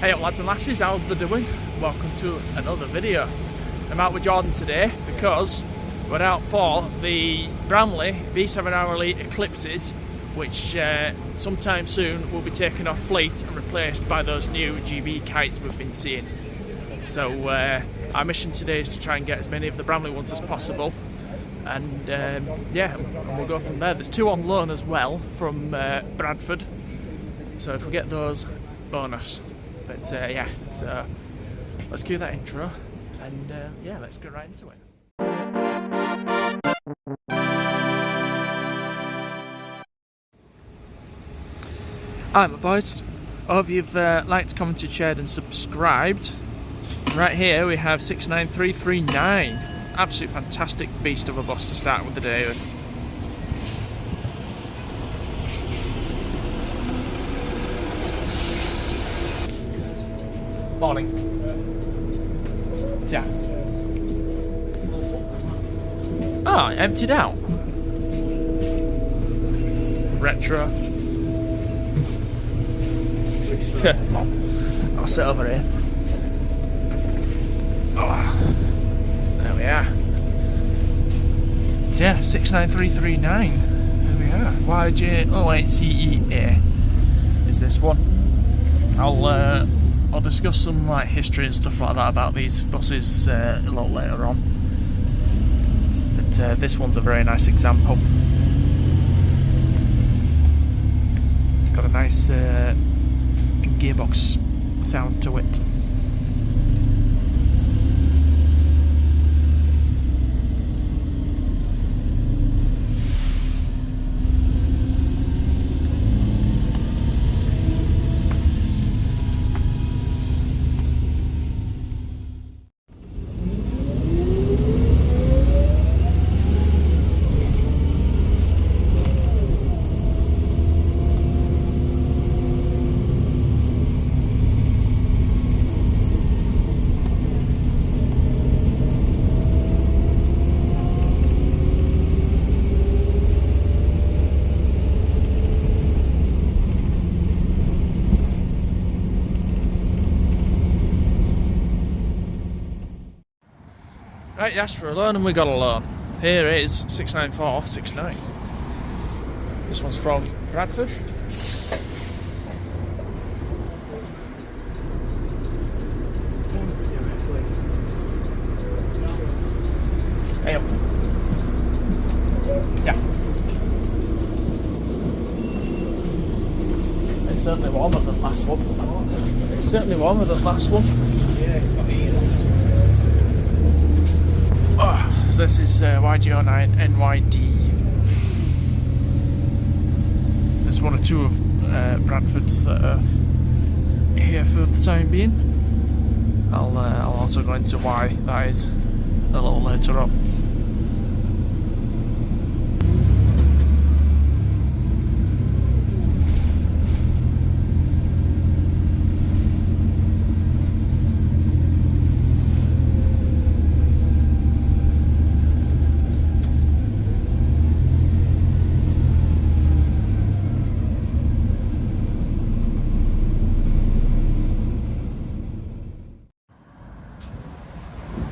Hey up lads and lasses, how's the doing? Welcome to another video. I'm out with Jordan today because we're out for the Bramley B7RLE Eclipses, which sometime soon will be taken off fleet and replaced by those new GB kites we've been seeing. So our mission today is to try and get as many of the Bramley ones as possible, and yeah, we'll go from there. There's two on loan as well from Bradford, so if we get those, bonus. But yeah, so let's cue that intro and yeah, let's get right into it. Alright my boys, I hope you've liked, commented, shared and subscribed. Right here we have 69339, absolute fantastic beast of a bus to start with the day with. Morning. Yeah. Ah, emptied out. Retro. I'll sit over here. Oh, there we are. Yeah, 69339. There we are. YJ08CEA is this one. I'll discuss some like history and stuff like that about these buses a lot later on. But this one's a very nice example. It's got a nice gearbox sound to it. Right, you asked for a loan and we got a loan. Here is 69469. This one's from Bradford. Hey up. Yeah. It's certainly warmer than last one. It's certainly warmer than last one. Yeah, it's got heat on it. Oh, so this is YG09NYD. This is one or two of Bradford's that are here for the time being. I'll also go into why that is a little later on.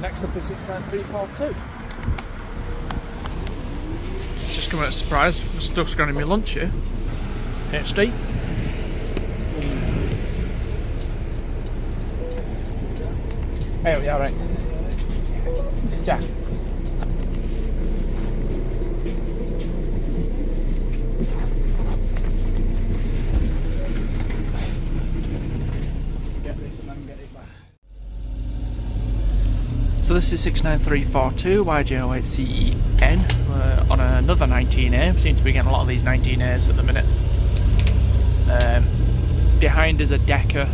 Next up is 69342. It's just come out of surprise. I'm still scanning my lunch here. HD. Hey, are you alright? Yeah. So this is 69342 YJ08CEN. We're on another 19A. We seem to be getting a lot of these 19As at the minute. Behind is a Decker,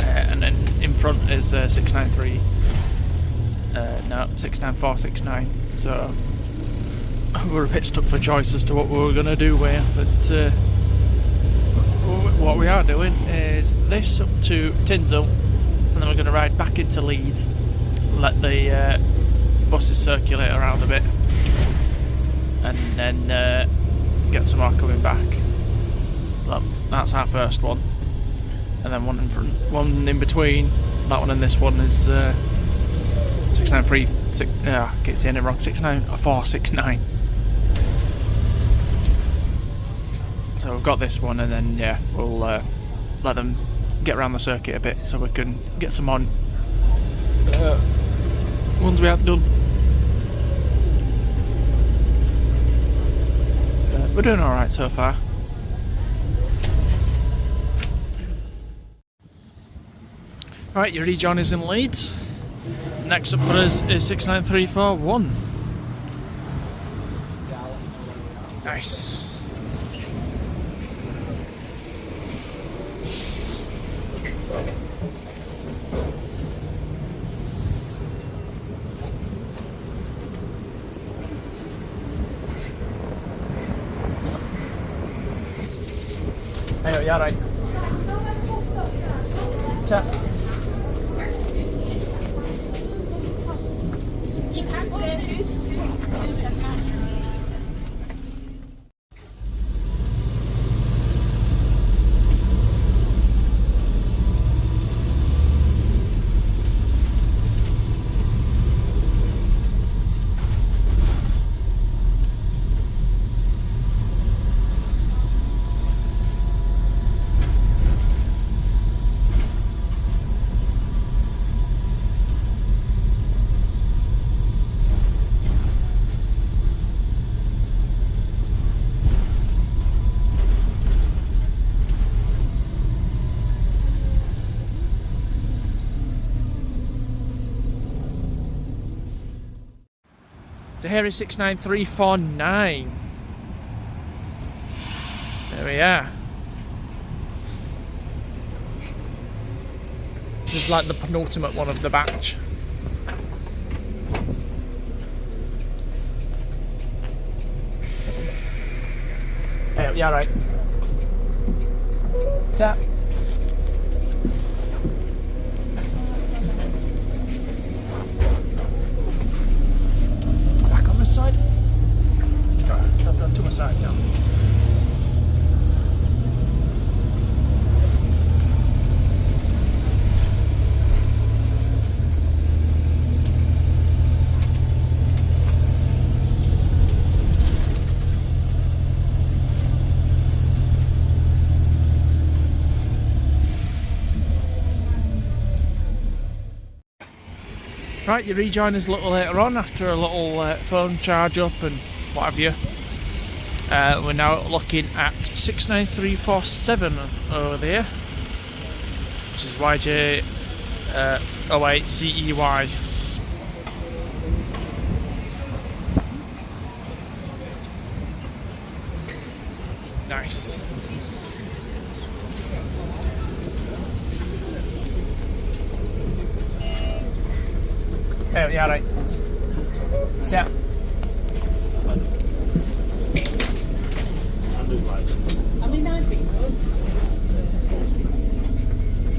and then in front is 69469. So we're a bit stuck for choice as to what we were going to do where, but what we are doing is this up to Tinsel, and then we're going to ride back into Leeds. Let the buses circulate around a bit, and then get some more coming back. Well, that's our first one. and then one in front, one in between. That one and this one is 6936. I keep saying it wrong. 69469. So we've got this one, and then yeah, we'll let them get around the circuit a bit so we can get some on ones we haven't done. We're doing alright so far. Right, your rejoin is in Leeds. Next up for us is 69341. Nice. Hey, you alright? Chat. You can't say who's So here is 69349. There we are. This is like the penultimate one of the batch. Hey, yeah, right. Tap. Back on this side. I've done to my side now. Right, you rejoin us a little later on after a little phone charge up and what have you. We're now looking at 69347 over there, which is YJ08CEY. Nice. Oh, yeah, right. Yeah.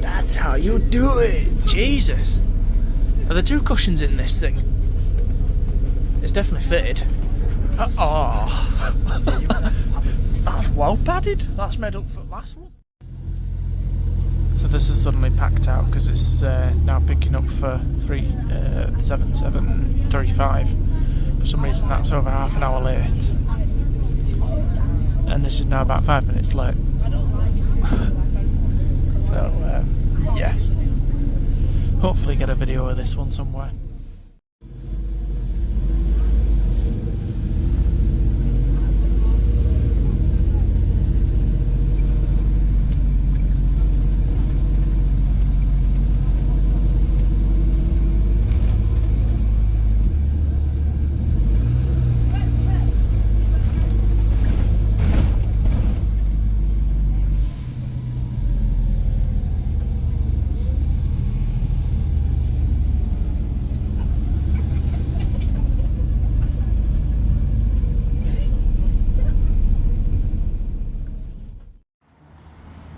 That's how you do it! Jesus! Are there two cushions in this thing? It's definitely fitted. Oh! That's well padded! That's made up for the last one. So this is suddenly packed out because it's now picking up for 7735. For some reason that's over half an hour late. And this is now about 5 minutes late. So yeah. Hopefully get a video of this one somewhere.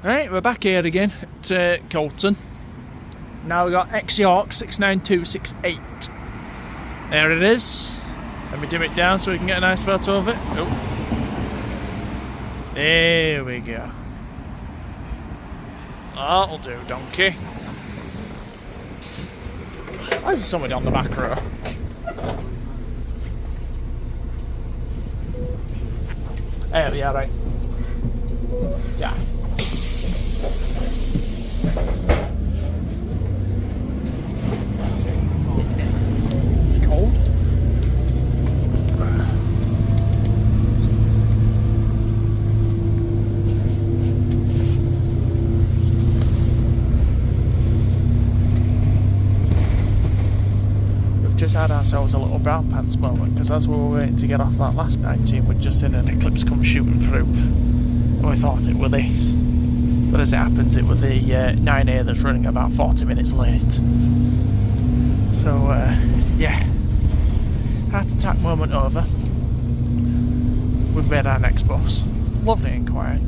Right, we're back here again at Colton. Now we've got X-York 69268. There it is. Let me dim it down so we can get a nice photo of it. Oh. There we go. That'll do, donkey. Why is there somebody on the back row? Hey, yeah, right. Yeah. It's cold. Just had ourselves a little brown pants moment, because as we were waiting to get off that last 19, we'd just seen an Eclipse come shooting through, and we thought it were this, but as it happens it was the 9A that's running about 40 minutes late. So yeah, heart attack moment over. We've made our next bus. Lovely and quiet.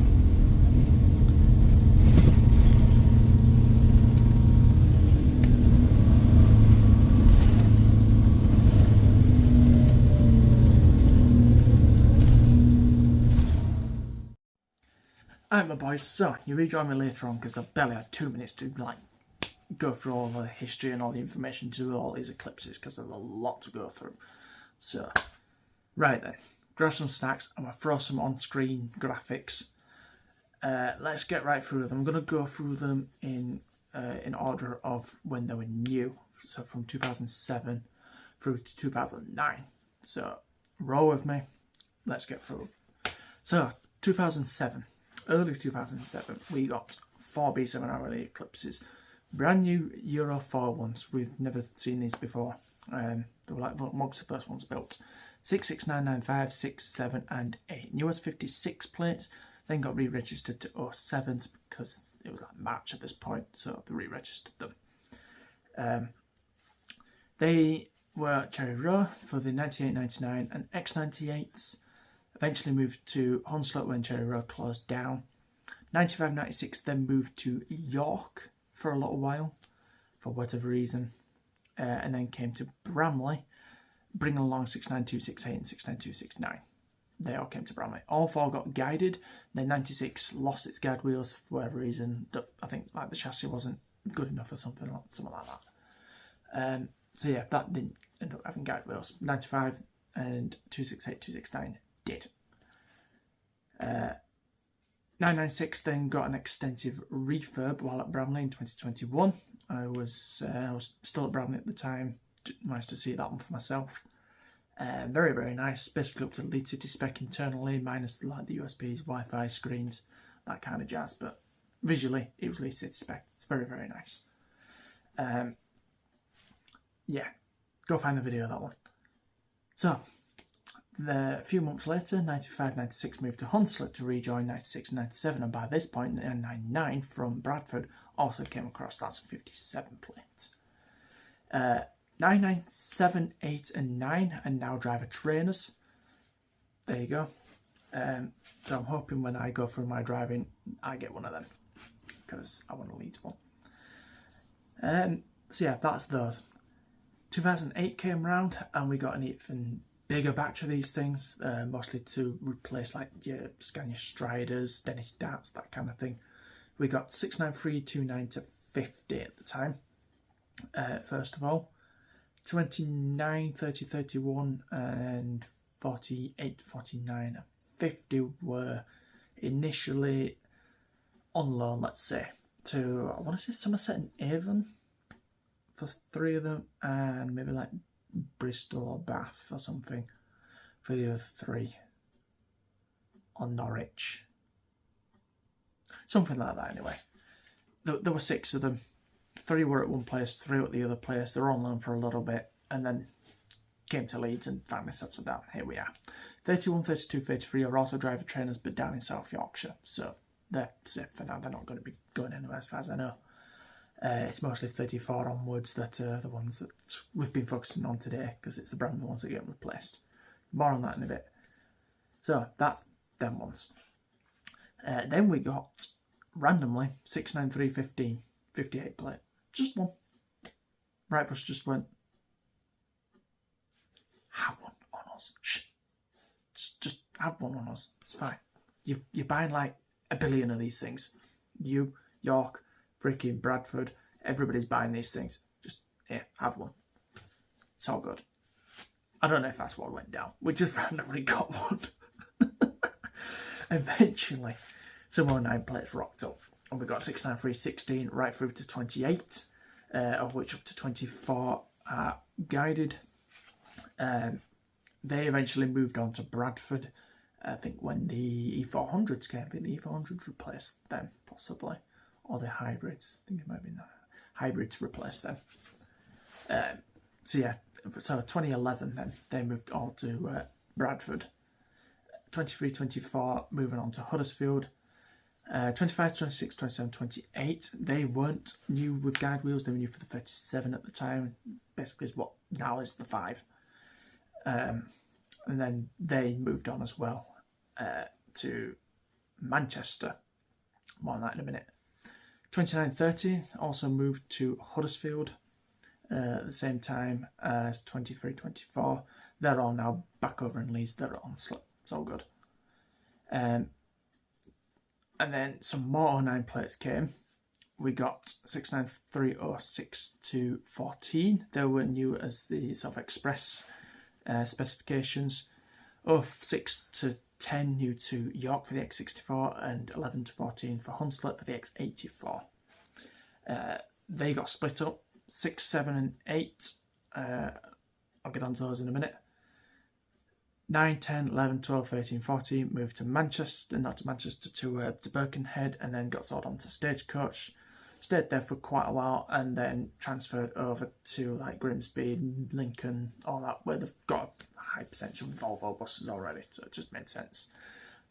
Alright my boys, so you rejoin me later on because I've barely had 2 minutes to like go through all the history and all the information to all these eclipses because there's a lot to go through. So, right then, grab some snacks, I'm going to throw some on-screen graphics. Let's get right through them. I'm going to go through them in order of when they were new, so from 2007 through to 2009. So, roll with me, let's get through them. So, 2007. Early 2007, we got 4 B7RLE Eclipses. Brand new Euro 4 ones. We've never seen these before. They were like amongst the first ones built. 66995, 6, 7 and 8. Newest 56 plates, then got re-registered to 07s because it was like March at this point, so they re-registered them. They were Cherry Row for the 98, 99 and X98s. Eventually moved to Hounslow when Cherry Row closed down. 95, 96 then moved to York for a little while, for whatever reason. And then came to Bramley, bringing along 69268 and 69269. They all came to Bramley. All 4 got guided. Then 96 lost its guide wheels for whatever reason. I think like the chassis wasn't good enough or something like that. So yeah, that didn't end up having guide wheels. 95 and 268, 269 did. 996 then got an extensive refurb while at Bramley in 2021. I was still at Bramley at the time. Nice to see that one for myself. Very, very nice. Basically up to Leeds City spec internally, minus like the USBs, Wi-Fi screens, that kind of jazz. But visually, it was Leeds City spec. It's very, very nice. Yeah, go find the video of that one. So, a few months later, 95, 96 moved to Hounslow to rejoin 96 and 97, and by this point, 99 from Bradford also came across. That's a 57 plate. 9, 7, 8 and 9 and now driver trainers. There you go. So I'm hoping when I go through my driving, I get one of them because I want a Leeds one. So yeah, that's those. 2008 came round and we got an even bigger batch of these things, mostly to replace like your Scania Striders, Dennis Darts, that kind of thing. We got 69329 to 50 at the time. First of all, 29, 30, 31 and 48, 49 and 50 were initially on loan, let's say, to, I want to say Somerset and Avon for 3 of them, and maybe like Bristol or Bath or something for the other 3, or Norwich, something like that. Anyway, there were 6 of them. 3 were at one place, 3 at the other place. They were on loan for a little bit and then came to Leeds and finally settled down. Here we are. 31, 32, 33 are also driver trainers, but down in South Yorkshire, so they're safe for now. They're not going to be going anywhere as far as I know. It's mostly 34 onwards that are the ones that we've been focusing on today, because it's the brand new ones that get replaced. More on that in a bit. So that's them ones. Then we got, randomly, 69315, 58 plate. Just one. Brightbush just went, have one on us. Shh. Just have one on us. It's fine. You're buying like a billion of these things. You, York, freaking Bradford. Everybody's buying these things. Just, here, have one. It's all good. I don't know if that's what went down. We just randomly got one. Eventually, some more 9 plates rocked up. And we got 69316 right through to 28, of which up to 24 are guided. They eventually moved on to Bradford. I think when the E400s came, I think the E400s replaced them, possibly. Or the hybrids. I think it might be hybrids replaced them. So 2011 then, they moved on to Bradford. 23, 24 moving on to Huddersfield. 25, 26, 27, 28, they weren't new with guide wheels, they were new for the 37 at the time. Basically is what now is the 5. And then they moved on as well to Manchester. More on that in a minute. 2930 also moved to Huddersfield at the same time as 2324. They're all now back over in Leeds. They're on slip. It's all good. And then some more 09 plates came. We got 69306 to 14. They were new as the sort of express specifications. 06 to 10 new to York for the X64 and 11 to 14 for Hunslet for the X84. They got split up 6, 7 and 8. I'll get onto those in a minute. 9, 10, 11, 12, 13, 14 moved to Manchester, not to Manchester, to Birkenhead, and then got sold on to Stagecoach. Stayed there for quite a while and then transferred over to like Grimsby, Lincoln, all that, where they've got a high percentage of Volvo buses already, so it just made sense.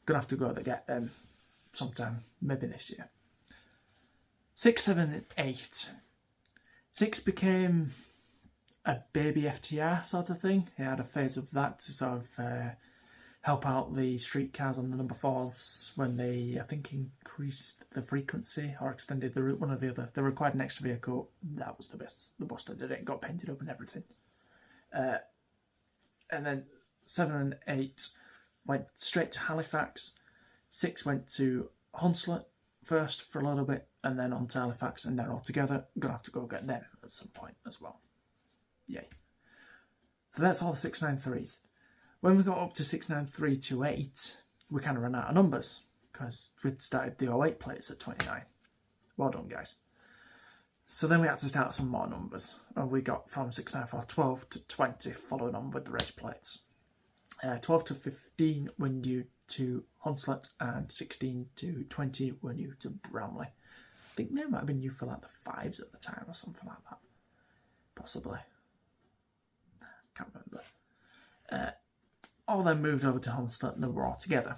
Gonna have to go to get them sometime, maybe this year. 6, 7 and 8. 6 became a baby FTR sort of thing. He had a phase of that to sort of help out the street cars on the number 4s when they, I think, increased the frequency or extended the route, one or the other. They required an extra vehicle. That was the best. The bus that did it, got painted up and everything. And then 7 and 8 went straight to Halifax. 6 went to Hunslet first for a little bit, and then on to Halifax, and they're all together. Gonna have to go get them at some point as well. Yay. So that's all the 693s. When we got up to 69328, we kind of ran out of numbers because we'd started the 08 plates at 29. Well done, guys. So then we had to start some more numbers. And we got from 69412 to 20, following on with the reg plates. 12 to 15 were new to Hunslet, and 16 to 20 were new to Bramley. I think they might have been new for like the 5s at the time or something like that. Possibly. Can't remember. All then moved over to Hunslet and they were all together.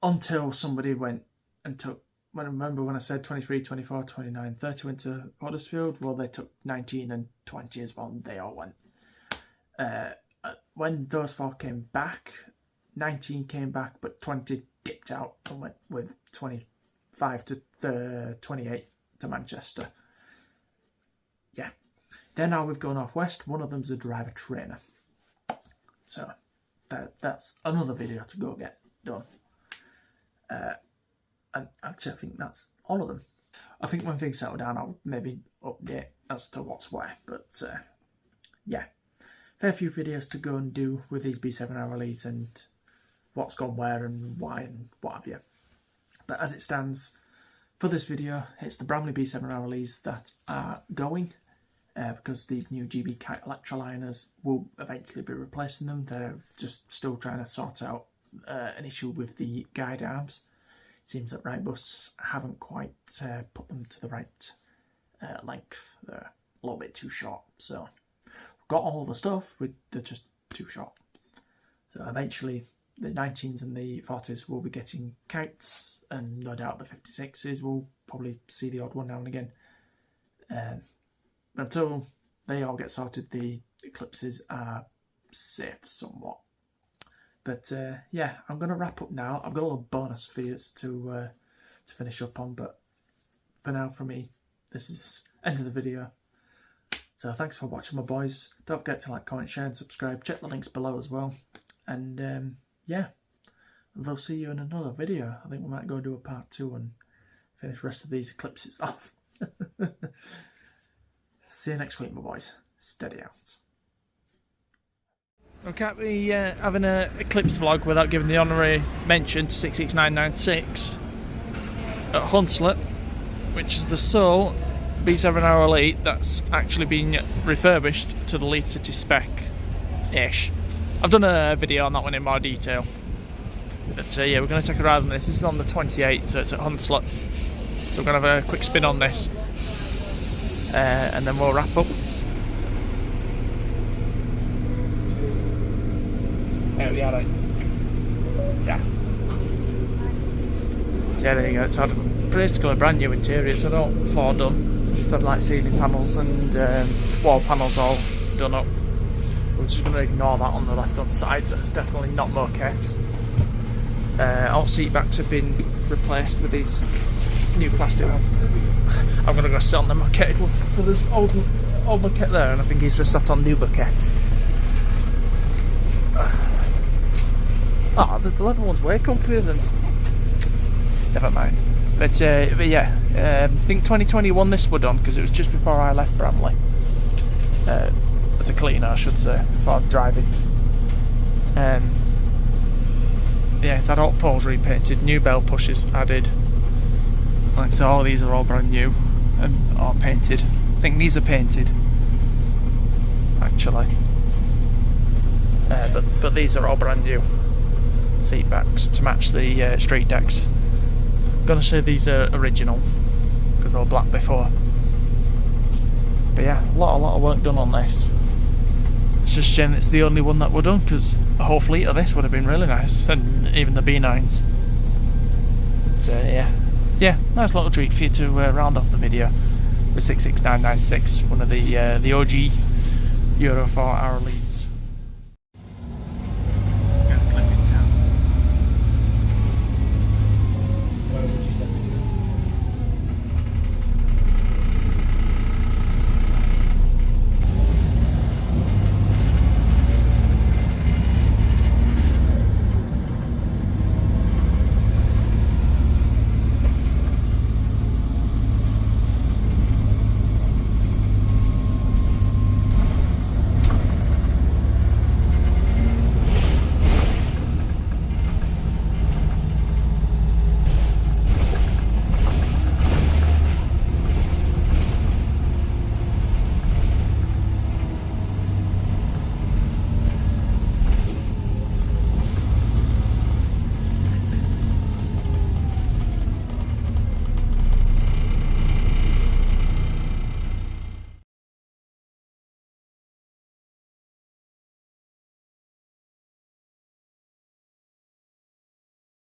Until somebody went and took, I remember when I said 23, 24, 29, 30 went to Huddersfield, well they took 19 and 20 as well, and they all went. When those 4 came back, 19 came back, but 20 dipped out and went with 25 to 28 to Manchester. Yeah. Then now we've gone off west. One of them's a driver trainer. So that's another video to go get done. And actually I think that's all of them. I think when things settle down I'll maybe update as to what's where. But yeah, fair few videos to go and do with these B7RLEs and what's gone where and why and what have you. But as it stands, for this video, it's the Bramley B7RLEs that are going. Because these new GB Kite electroliners will eventually be replacing them. They're just still trying to sort out an issue with the guide arms. It seems that Wrightbus haven't quite put them to the right length. They're a little bit too short. So we've got all the stuff, they're just too short. So eventually the 19s and the 40s will be getting kites, and no doubt the 56s will probably see the odd one now and again. Until they all get sorted, the Eclipses are safe somewhat. But yeah, I'm going to wrap up now. I've got a little bonus for you to finish up on, but for now, for me, this is end of the video. So thanks for watching, my boys. Don't forget to like, comment, share and subscribe. Check the links below as well. And yeah, they'll see you in another video. I think we might go do a part 2 and finish the rest of these Eclipses off. See you next week, my boys. Steady out. We can't be having an Eclipse vlog without giving the honorary mention to 66996 at Hunslet, which is the sole B7RLE that's actually been refurbished to the Leeds City spec-ish. I've done a video on that one in more detail. But yeah, we're going to take a ride on this. This is on the 28th, so it's at Hunslet. So we're going to have a quick spin on this. And then we'll wrap up. There we are. Yeah. So yeah, there you go. It's had basically a brand new interior. It's had all floor done. It's had like ceiling panels and wall panels all done up. We're just going to ignore that on the left hand side. That's definitely not moquette. All seat backs have been replaced with these new plastic ones. I'm going to go sit on the moquette one. So there's old moquette there, and I think he's just sat on new moquette. Oh, the leather one's way comfier than. Never mind. But yeah, I think 2021 this was done because it was just before I left Bramley. As a cleaner, I should say, before driving. Yeah, it's had hot poles repainted, new bell pushes added. Like so, all these are all brand new and are painted. I think these are painted, actually. But these are all brand new seat backs to match the street decks. I'm gonna say these are original because they were black before. But yeah, a lot of work done on this. It's just a shame it's the only one that we're done because a whole fleet of this would have been really nice, and even the B9s. But yeah, nice little treat for you to round off the video with 66996, one of the OG Euro 4 hour leads.